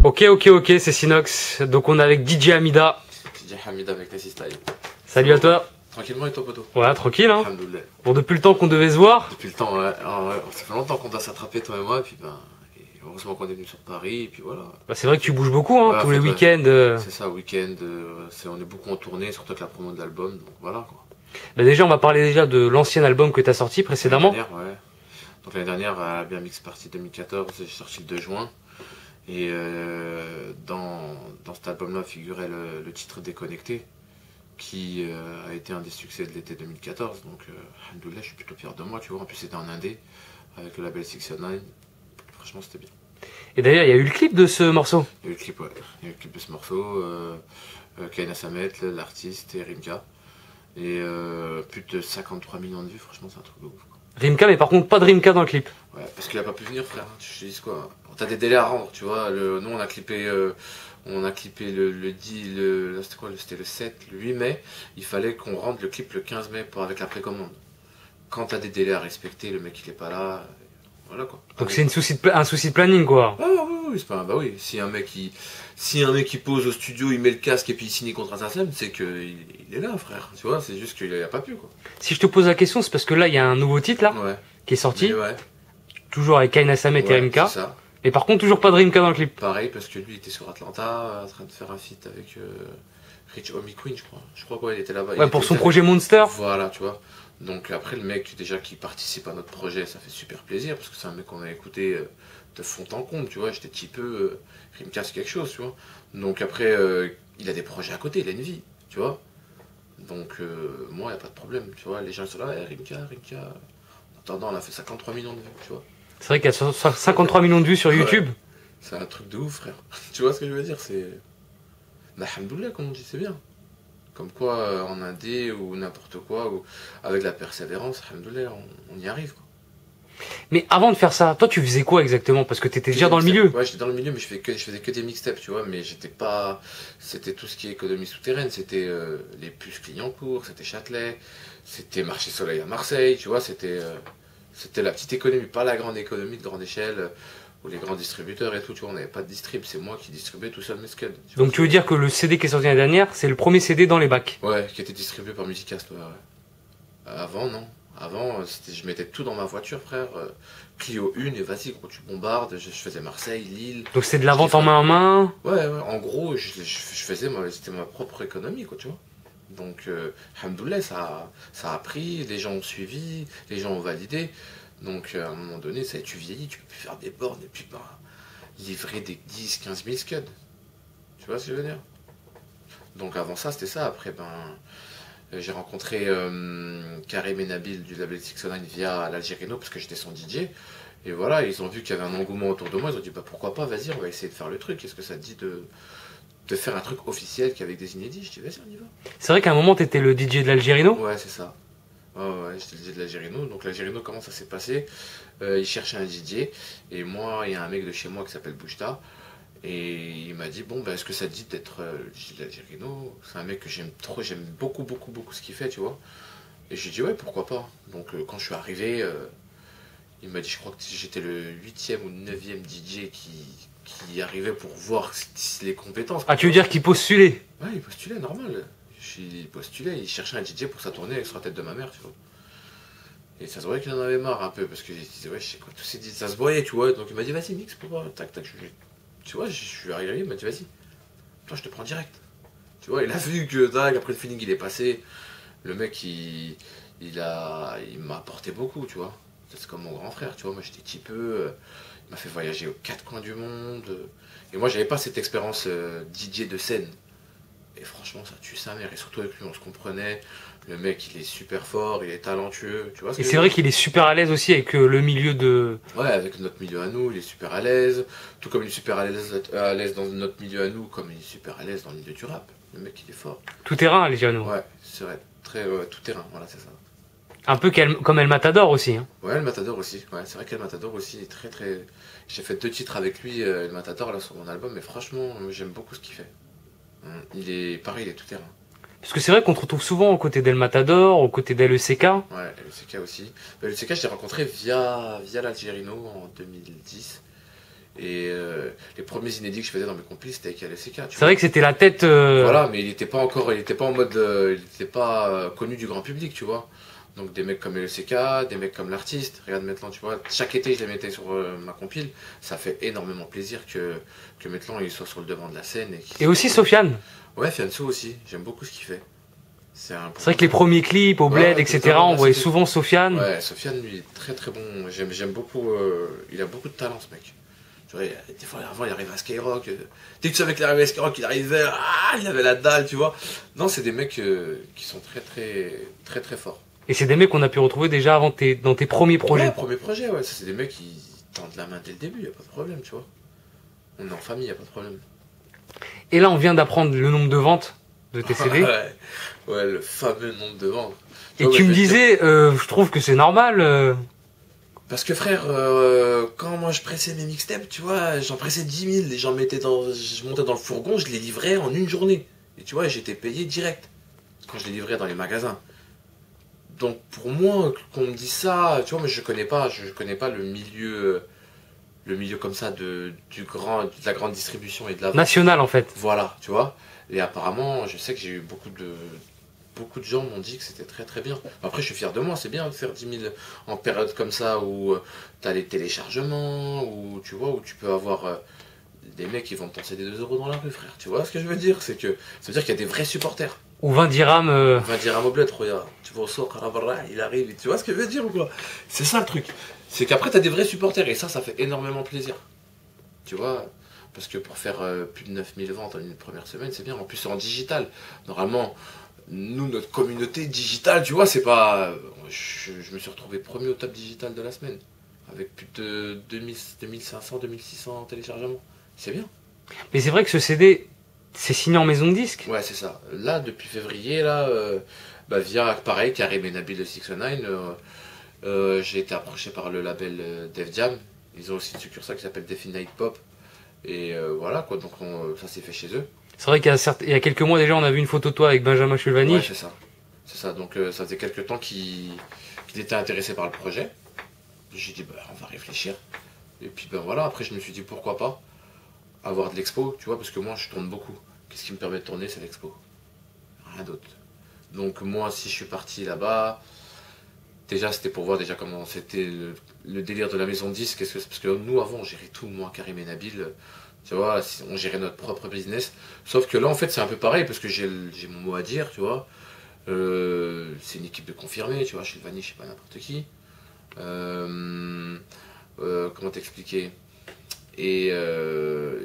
Ok, c'est Sinox. Donc on est avec DJ Hamida. DJ Hamida avec Nessie Style. Salut à toi. Tranquillement et toi, poteau? Ouais, tranquille, hein. Alhamdoulilah. Bon, depuis le temps qu'on devait se voir. Depuis le temps, ouais. Alors, ça fait longtemps qu'on doit s'attraper, toi et moi, et puis et heureusement qu'on est venu sur Paris, et puis voilà. Bah, c'est vrai que tu bouges beaucoup, hein, Ouais, tous les ouais. week-ends. C'est ça, week-end, on est beaucoup en tournée, surtout avec la promo de l'album, donc voilà quoi. Bah, déjà, on va parler déjà de l'ancien album que tu as sorti précédemment. L'année dernière, ouais. Donc l'année dernière, à la Bien Mix Party 2014, j'ai sorti le 2 juin. Et dans cet album-là figurait le titre Déconnecté, qui a été un des succès de l'été 2014. Donc, alhamdoulilah, je suis plutôt fier de moi, tu vois. En plus, c'était en indé, avec le label 609. Franchement, c'était bien. Et d'ailleurs, il y a eu le clip de ce morceau. Il y a eu le clip, ouais. Il y a eu le clip de ce morceau, Kaina Samet, l'artiste, et Rimka. Et plus de 53 millions de vues, franchement, c'est un truc de ouf, quoi. Rimka, mais par contre, pas de Rimka dans le clip. Ouais, parce qu'il a pas pu venir, frère. Tu te dis quoi? T'as des délais à rendre, tu vois. Nous, on a clippé c'était quoi, c'était le 7, le 8 mai. Il fallait qu'on rende le clip le 15 mai avec la précommande. Quand t'as des délais à respecter, le mec il est pas là, voilà quoi. Donc c'est un souci de planning, quoi. Ah oui, c'est pas, bah oui. Si un mec qui pose au studio, il met le casque et puis il signe contre Assassin, c'est qu'il est là, frère. Tu vois, c'est juste qu'il a pas pu, quoi. Si je te pose la question, c'est parce que là, il y a un nouveau titre là, Ouais. qui est sorti. Mais ouais. Toujours avec Kaina Samet et Rimka. C'est ça. Et par contre, toujours pas de Rimka dans le clip. Pareil, parce que lui, il était sur Atlanta, en train de faire un feat avec Rich Homie Queen, je crois. Je crois qu'il était là-bas. Ouais, pour son projet Monster. Voilà, tu vois. Donc après, le mec, déjà, qui participe à notre projet, ça fait super plaisir, parce que c'est un mec qu'on a écouté de fond en comble, tu vois. J'étais petit peu, Rimka, c'est quelque chose, tu vois. Donc après, il a des projets à côté, il a une vie, tu vois. Donc moi, il n'y a pas de problème, tu vois. Les gens sont là, hey, Rimka. En attendant, on a fait 53 millions de vues, tu vois. C'est vrai qu'il y a 53 millions de vues sur YouTube. Ouais. C'est un truc de ouf, frère. Tu vois ce que je veux dire? C'est. Bah, alhamdoulilah, comme on dit, c'est bien. Comme quoi, en indé ou n'importe quoi, ou avec la persévérance, alhamdoulilah, on y arrive, quoi. Mais avant de faire ça, toi tu faisais quoi exactement? Parce que t'étais déjà dans le milieu. Ouais, j'étais dans le milieu, mais je faisais que des mixtapes, tu vois. Mais j'étais pas. C'était tout ce qui est économie souterraine. C'était les puces Clignancourt, c'était Châtelet, c'était Marché Soleil à Marseille, tu vois. C'était la petite économie, pas la grande économie de grande échelle, ou les grands distributeurs et tout, tu vois. On n'avait pas de distrib, c'est moi qui distribuais tout seul mes scuds. Donc tu veux dire que le CD qui est sorti l'année dernière, c'est le premier CD dans les bacs? Ouais, qui était distribué par Musicast, ouais. Avant, non. Avant, je mettais tout dans ma voiture, frère. Clio 1, et vas-y, gros, tu bombardes. Je faisais Marseille, Lille. Donc c'est de la vente en main en main? Ouais, en gros, je faisais, c'était ma propre économie, quoi, tu vois. Donc, alhamdoulilah, ça a pris, les gens ont suivi, les gens ont validé. Donc, à un moment donné, ça, tu vieillis, tu peux plus faire des bornes et puis livrer des 10, 15 000 scuds. Tu vois ce que je veux dire? Donc, avant ça, c'était ça. Après, j'ai rencontré Karim et Nabil du label 609 via l'Algérino parce que j'étais son DJ. Et voilà, ils ont vu qu'il y avait un engouement autour de moi. Ils ont dit, bah pourquoi pas, vas-y, on va essayer de faire le truc. Est-ce que ça te dit de faire un truc officiel qu'avec des inédits? Je dis, vas-y, on y va. C'est vrai qu'à un moment, t'étais le DJ de l'Algérino? Ouais, c'est ça. Ouais, j'étais le DJ de l'Algérino. Donc l'Algérino, comment ça s'est passé? Il cherchait un DJ. Et moi, il y a un mec de chez moi qui s'appelle Bouchta. Et il m'a dit, bon, est-ce que ça te dit d'être le DJ de l'Algérino? C'est un mec que j'aime trop, j'aime beaucoup ce qu'il fait, tu vois. Et j'ai dit, ouais, pourquoi pas. Donc quand je suis arrivé, il m'a dit, je crois que j'étais le 8e ou 9e DJ qui arrivait pour voir les compétences. Ah, tu veux dire qu'il postulait? Ouais, il postulait, normal. Il postulait, il cherchait un DJ pour sa tournée sur la tête de ma mère, tu vois. Et ça se voyait qu'il en avait marre un peu, parce que je disais, ouais, je sais quoi, tous ces ça se voyait, tu vois. Donc il m'a dit, vas-y, mix pour voir, tac. Tu vois, je suis arrivé, il m'a dit, vas-y, toi, je te prends direct. Tu vois, il a vu que, tac, après le feeling, il est passé. Le mec, il m'a apporté beaucoup, tu vois. C'est comme mon grand frère, tu vois. Moi, j'étais petit peu. Il m'a fait voyager aux 4 coins du monde. Et moi, j'avais pas cette expérience DJ de scène. Et franchement, ça tue sa mère. Et surtout avec lui, on se comprenait. Le mec, il est super fort, il est talentueux. Tu vois ce Et que c'est vrai qu'il est super à l'aise aussi avec le milieu de... Ouais, avec notre milieu à nous, il est super à l'aise. Tout comme il est super à l'aise dans notre milieu à nous, comme il est super à l'aise dans le milieu du rap. Le mec, il est fort. Tout terrain, Algérino. Ouais, c'est vrai. Très tout terrain, voilà, c'est ça. Un peu comme El Matador aussi. Hein. Ouais, El Matador aussi. Ouais, c'est vrai qu'El Matador aussi est très. J'ai fait 2 titres avec lui, El Matador, là, sur mon album, mais franchement, j'aime beaucoup ce qu'il fait. Il est pareil, il est tout terrain. Parce que c'est vrai qu'on te retrouve souvent aux côtés d'El Matador, aux côtés d'LECK. Ouais, LECK aussi. LECK, je l'ai rencontré via l'Algérino en 2010. Et les premiers inédits que je faisais dans mes complis, c'était avec LSK. C'est vrai que c'était la tête. Voilà, mais il était pas encore, il était pas en mode, il était pas connu du grand public, tu vois. Donc des mecs comme LSK, des mecs comme l'artiste. Regarde maintenant, tu vois, chaque été je les mettais sur ma compile. Ça fait énormément plaisir que maintenant il soit sur le devant de la scène. Et aussi Sofiane. Ouais, Fianso aussi. J'aime beaucoup ce qu'il fait. C'est vrai que les premiers clips au Bled, etc., on voyait souvent Sofiane. Ouais, Sofiane, lui, est très très bon. J'aime beaucoup. Il a beaucoup de talent, ce mec. Tu vois, des fois, avant, il arrive à Skyrock. Dès que tu savais qu'il arrivait à Skyrock, il arrivait. Ah, il avait la dalle, tu vois. Non, c'est des mecs qui sont très très très très forts. Et c'est des mecs qu'on a pu retrouver déjà avant dans tes premiers projets. Ouais, premiers projets, ouais. C'est des mecs qui tendent la main dès le début, y a pas de problème, tu vois. On est en famille, y a pas de problème. Et là, on vient d'apprendre le nombre de ventes de tes CD. Ouais, le fameux nombre de ventes. Et tu me disais, je trouve que c'est normal. Parce que frère, quand moi je pressais mes mixtapes, tu vois, j'en pressais 10 000 et je montais dans le fourgon, je les livrais en une journée. Et tu vois, j'étais payé direct quand je les livrais dans les magasins. Donc pour moi, qu'on me dise ça, tu vois, mais je connais pas le milieu comme ça de la grande distribution et de la vente. National en fait. Voilà, tu vois. Et apparemment, je sais que j'ai eu beaucoup de gens m'ont dit que c'était très très bien. Après, je suis fier de moi, c'est bien de faire 10 000 en période comme ça où tu as les téléchargements, où tu vois, où tu peux avoir des mecs qui vont te lancer des 2 euros dans la rue, frère. Tu vois ce que je veux dire? C'est que ça veut dire qu'il y a des vrais supporters. Ou 20 dirhams. 20 dirhams au bled, regarde. Tu vois au sort, il arrive. Tu vois ce que je veux dire ou quoi? C'est ça le truc. C'est qu'après, tu as des vrais supporters et ça fait énormément plaisir. Tu vois? Parce que pour faire plus de 9000 ventes en une première semaine, c'est bien. En plus, c'est en digital. Normalement, nous, notre communauté digitale, tu vois, c'est pas. Je me suis retrouvé premier au top digital de la semaine. Avec plus de 2500, 2600 téléchargements. C'est bien. Mais c'est vrai que ce CD, c'est signé en maison de disque. Ouais, c'est ça. Là, depuis février, là, via, pareil, Karim et Nabil de 609, j'ai été approché par le label Def Jam. Ils ont aussi une succursale qui s'appelle Definite Pop. Et voilà, quoi. Donc, ça s'est fait chez eux. C'est vrai qu'il y a quelques mois déjà, on a vu une photo de toi avec Benjamin Chulvani. Ouais, c'est ça. C'est ça. Donc, ça faisait quelques temps qu'il était intéressé par le projet. J'ai dit, on va réfléchir. Et puis, voilà, après, je me suis dit, pourquoi pas avoir de l'expo, tu vois, parce que moi, je tourne beaucoup. Qu'est-ce qui me permet de tourner, c'est l'expo. Rien d'autre. Donc, moi, si je suis parti là-bas, déjà, c'était pour voir déjà comment c'était le délire de la maison de disques. Parce que nous, avant, on gérait tout, moi, Karim et Nabil. Tu vois, on gérait notre propre business. Sauf que là, en fait, c'est un peu pareil, parce que j'ai mon mot à dire, tu vois. C'est une équipe de confirmés, tu vois. Chez Vanny, je sais pas n'importe qui. Comment t'expliquer? Et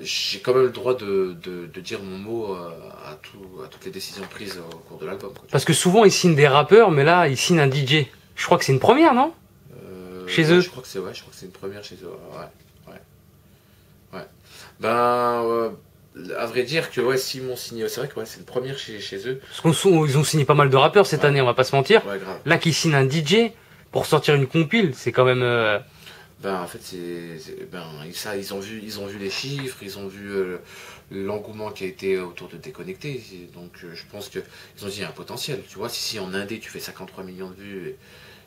j'ai quand même le droit de dire mon mot à toutes les décisions prises au cours de l'album. Parce que souvent, ils signent des rappeurs, mais là, ils signent un DJ. Je crois que c'est une première, non? Chez eux. Je crois que c'est une première chez eux. Ouais. À vrai dire que s'ils m'ont signé, c'est vrai que c'est une première chez eux. Parce qu'ils ont signé pas mal de rappeurs cette année, on va pas se mentir. Ouais, grave. Là, qu'ils signent un DJ pour sortir une compile, c'est quand même. En fait, ils ont vu les chiffres, ils ont vu l'engouement qui a été autour de Déconnecté. Donc, je pense qu'ils ont dit il y a un potentiel. Tu vois, si en Indé, tu fais 53 millions de vues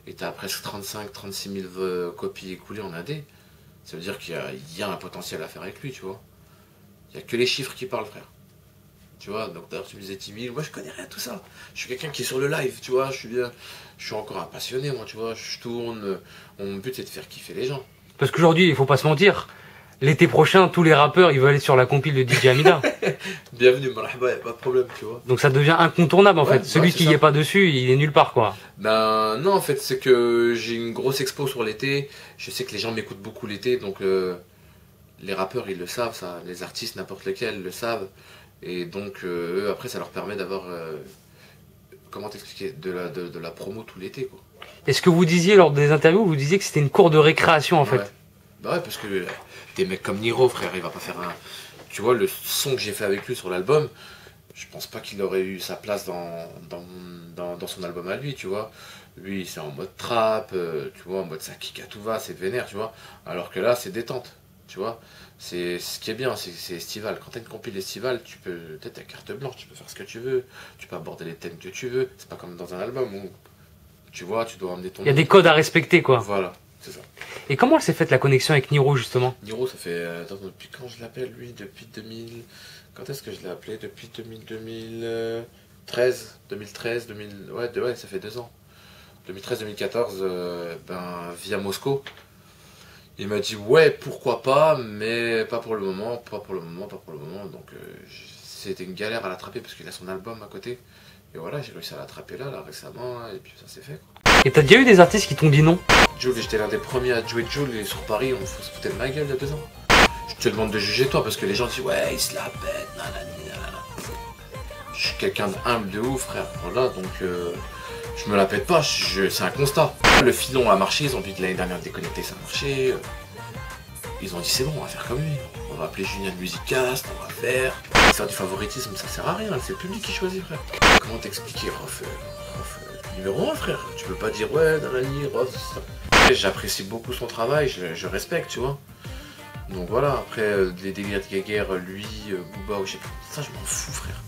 et tu as presque 36 000 copies écoulées en Indé, ça veut dire qu'il y a un potentiel à faire avec lui, tu vois. Il n'y a que les chiffres qui parlent, frère. Tu vois, donc d'ailleurs, tu me disais 10 000, moi je connais rien de tout ça. Je suis quelqu'un qui est sur le live, tu vois, je suis encore un passionné, moi, tu vois, je tourne. Mon but, c'est de faire kiffer les gens. Parce qu'aujourd'hui, il faut pas se mentir, l'été prochain, tous les rappeurs, ils veulent aller sur la compile de DJ Hamida. Bienvenue, marhaba, y'a pas de problème, tu vois. Donc ça devient incontournable, en fait. Celui qui n'y est pas dessus, il est nulle part, quoi. Non, en fait, c'est que j'ai une grosse expo sur l'été. Je sais que les gens m'écoutent beaucoup l'été, donc les rappeurs, ils le savent, ça. Les artistes, n'importe lesquels, le savent. Et donc, eux, après, ça leur permet d'avoir, comment t'expliquer, de la promo tout l'été, quoi. Et ce que vous disiez lors des interviews, vous disiez que c'était une cour de récréation, en fait. Ouais, parce que des mecs comme Niro, frère, il va pas faire un... Tu vois, le son que j'ai fait avec lui sur l'album, je pense pas qu'il aurait eu sa place dans son album à lui, tu vois. Lui, c'est en mode trap, tu vois, en mode ça kick à tout va, c'est vénère, tu vois. Alors que là, c'est détente, tu vois. C'est ce qui est bien, c'est estival. Quand t'as une compile estivale, tu peux peut-être ta carte blanche, tu peux faire ce que tu veux, tu peux aborder les thèmes que tu veux. C'est pas comme dans un album où, tu vois, tu dois emmener ton... Il y a des codes à respecter, quoi. Voilà, c'est ça. Et comment elle s'est faite la connexion avec Niro justement? Niro, ça fait... attends, depuis quand je l'appelle lui? Depuis 2000... Quand est-ce que je l'ai appelé? Depuis 2013, 2000... Ouais, ça fait 2 ans. 2013-2014, via Moscou. Il m'a dit ouais, pourquoi pas, mais pas pour le moment, pas pour le moment. Donc c'était une galère à l'attraper parce qu'il a son album à côté. Et voilà, j'ai réussi à l'attraper là récemment, et puis ça s'est fait quoi. Et t'as déjà eu des artistes qui t'ont dit non? Jul, j'étais l'un des premiers à jouer Jul, et sur Paris, on se foutait de ma gueule il y a 2 ans. Je te demande de juger toi parce que les gens disent ouais, il se la pète, nanana. Je suis quelqu'un de humble de ouf, frère. Voilà, donc je me la pète pas, c'est un constat. Le filon a marché, ils ont vu que l'année dernière Déconnecté ça a marché. Ils ont dit c'est bon, on va faire comme lui. On va appeler Julien de Musicast, on va faire. Faire du favoritisme, ça sert à rien, c'est le public qui choisit, frère. Comment t'expliquer, Rof, numéro 1, frère. Tu peux pas dire ouais, nanani, Rof, c'est ça. J'apprécie beaucoup son travail, je respecte, tu vois. Donc voilà, après les délires de guerre, lui, Booba, ou je sais pas, ça je m'en fous, frère.